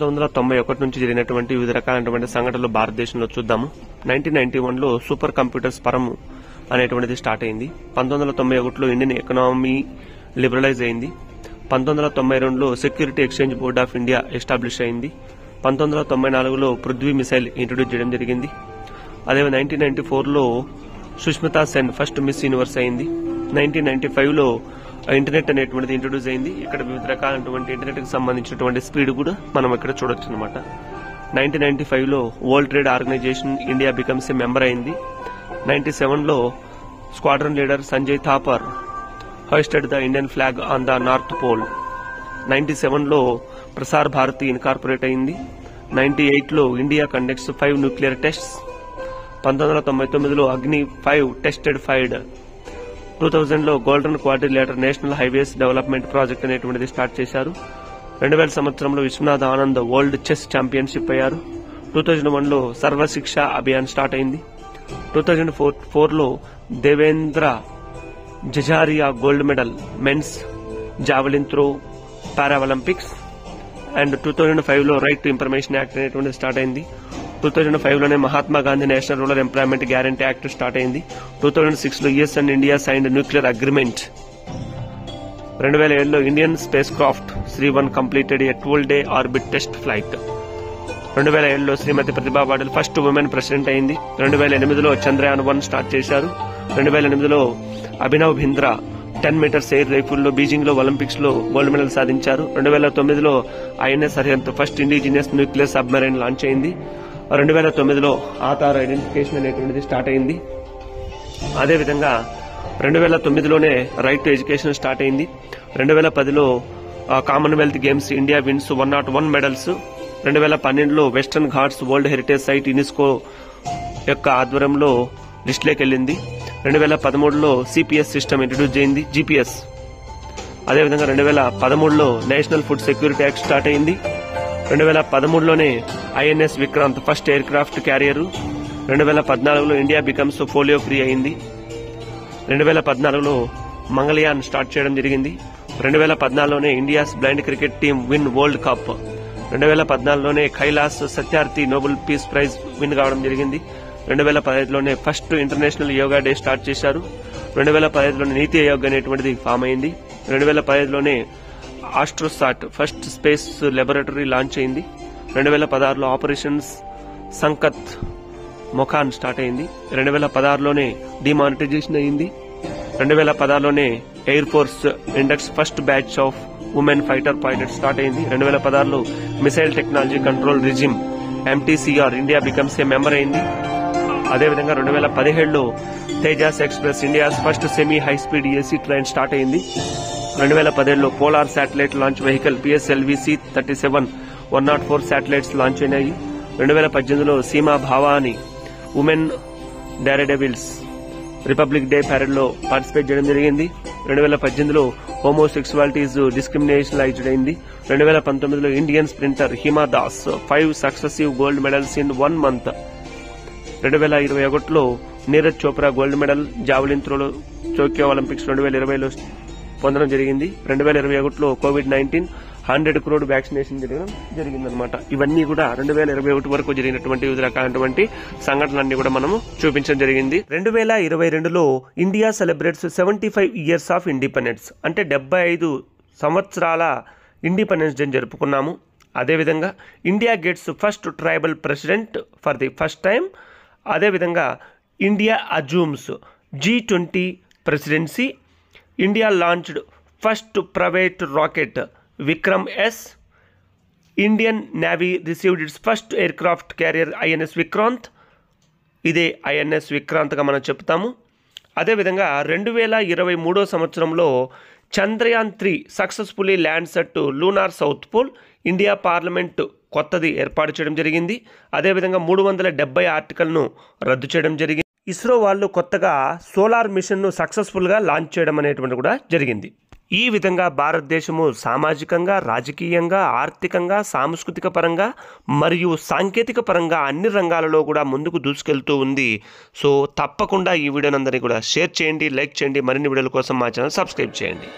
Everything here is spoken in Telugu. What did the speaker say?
1991 నుంచి జరిగినటువంటి వివిధ రకాలైనటువంటి సంఘటనలు భారతదేశంలో చూద్దాము. 1991లో సూపర్ కంప్యూటర్స్ పరము అనేటువంటిది స్టార్ట్ అయింది. 1991లో ఇండియన్ ఎకనామీ లిబరలైజ్ అయింది. 1992లో security exchange board of India establish అయింది. 1994లో పృథ్వీ మిసైల్ ఇంట్రొడ్యూస్ చేయడం జరిగింది. అదే 1994లో Sushmita Sen first Miss Universe అయింది. 1995లో ఇంటర్నెట్ అనేటువంటిది ఇంట్రొడ్యూస్ అయింది. ఇక్కడ వివిధ రకాలైనటువంటి ఇంటర్నెట్ కి సంబంధించినటువంటి స్పీడ్ కూడా మనం ఇక్కడ చూడొచ్చు అనమాట. 1995లో World Trade Organization India becomes a member అయింది. 97లో squadron leader Sanjay Thapar hoisted the Indian flag on the North Pole. 97లో ప్రసార్ భారతి ఇన్కార్పొరేట్ అయింది. 98లో ఇండియా కండక్ట్స్ 5 న్యూక్లియర్ టెస్ట్స్. 1999లో అగ్ని 5 టెస్టెడ్ ఫైర్డ్. 2000లో Golden Quadrilateral National Highways Development Project అనేటువంటిది స్టార్ట్ చేశారు. 2000 సంవత్సరంలో Viswanath Anand world chess championship అయ్యారు. 2001లో సర్వశిక్ష అభియాన్ స్టార్ట్ అయింది. 2004లో Devendra Jhajharia gold medal men's javelin throw para Olympics. And 2005లో రైట్ టు ఇన్ఫర్మేషన్ యాక్ట్ అనేటువంటిది స్టార్ట్ అయింది. 2005లోనే Mahatma Gandhi national rural employment guarantee act start అయింది. 2006లో US and India signed nuclear agreement. 2007లో ఇండియన్ స్పేస్ క్రాఫ్ట్ శ్రీ-1 completed a 12-day orbit test flight. 2007లో Shrimati Pratibha Patil first women president అయింది. 2008లో చంద్రయాన్ 1 స్టార్ట్ చేశారు. 2008లో Abhinav Bindra 10 metres air rifle లో బీజింగ్ లో ఒలింపిక్స్ లో గోల్డ్ మెడల్ సాధించారు. 2009లో INS Arihant first indigenous nuclear submarine launch అయింది. 2009లో ఆధార్ ఐడెంటిఫికేషన్ అనేటువంటిది స్టార్ట్ అయింది. అదేవిధంగా 2009లోనే రైట్ టు ఎడ్యుకేషన్ స్టార్ట్ అయింది. 2010లో Commonwealth Games India wins 101 medals. 2012లో Western Ghats world heritage site UNESCO యొక్క ఆధ్వర్యంలో లిస్టులోకి వెళ్ళింది. 2013లో సిపిఎస్ సిస్టమ్ ఇంట్రొడ్యూస్ అయింది, జిపిఎస్. అదేవిధంగా 2013లో national food security act start అయింది. 2013లోనే INS Vikrant first air craft carrier. 2014లో ఇండియా బికమ్స్ పోలియో ఫ్రీ అయింది. 2014లో మంగళయాన్ స్టార్ట్ చేయడం జరిగింది. 2014లోనే India's blind cricket team win world cup. 2014లోనే Kailash Satyarthi Nobel peace prize win కావడం జరిగింది. 2015లోనే first international yoga day start చేశారు. 2015లోనే నీతి ఆయోగ్ అనేటువంటిది ఫామ్ అయింది. 2015లోనే Astrosat first space laboratory launch అయింది. 2016లో ఆపరేషన్స్ సంకత్ మొఖాన్ స్టార్ట్ అయింది. 2016లోనే డిమానిటైజేషన్ అయింది. 2016లోనే air force index first batch of women fighter pilot start అయింది. 2016లో missile technology control regime MTCR India becomes a member అయింది. అదేవిధంగా 2017లో Tejas express India's first semi high speed AC train start అయింది. 2017లో polar satellite launch vehicle PSLV-C-37 104 satellites launch అయినాయి. 2018లో Seema Bhavani women daredevils republic day parade లో పార్టిసిపేట్ చేయడం జరిగింది. 2018లో హోమోసెక్సువాలిటీస్ డిస్క్రిమినేషనలైజ్డ్ అయింది. 2019లో Indian sprinter Hima Das 5 successive gold medals in 1 month. 2021లో Neeraj Chopra gold medal javelin త్రోలో టోక్యో ఒలింపిక్స్ 2020లో పొందడం జరిగింది. 2021లో కోవిడ్-19 100 crore వ్యాక్సినేషన్ జరిగిందనమాట. ఇవన్నీ కూడా 2021 వరకు జరిగినటువంటి వివిధ రకాలైనటువంటి సంఘటనలన్నీ కూడా మనము చూపించడం జరిగింది. 2022లో India celebrates 75 years of independence, అంటే 75 సంవత్సరాల ఇండిపెండెన్స్ డే జరుపుకున్నాము. అదేవిధంగా India gets first tribal president for the first time. అదేవిధంగా India assumes G20 presidency. India launched first private rocket Vikram S. Indian navy received its first air craft carrier INS Vikrant. ఇదే ఐఎన్ఎస్ విక్రాంత్గా మనం చెప్తాము. అదేవిధంగా 2023 సంవత్సరంలో Chandrayaan 3 successfully lands at lunar south pole. India parliament కొత్తది ఏర్పాటు చేయడం జరిగింది. అదేవిధంగా 370 ఆర్టికల్ను రద్దు చేయడం జరిగింది. ఇస్రో వాళ్ళు కొత్తగా సోలార్ మిషన్ను సక్సెస్ఫుల్గా లాంచ్ చేయడం అనేటువంటి కూడా జరిగింది. ఈ విధంగా భారతదేశము సామాజికంగా, రాజకీయంగా, ఆర్థికంగా, సాంస్కృతిక పరంగా మరియు సాంకేతిక పరంగా అన్ని రంగాలలో కూడా ముందుకు దూసుకెళ్తూ ఉంది. సో తప్పకుండా ఈ వీడియోనందరినీ కూడా షేర్ చేయండి, లైక్ చేయండి. మరిన్ని వీడియోల కోసం మా ఛానల్ సబ్స్క్రైబ్ చేయండి.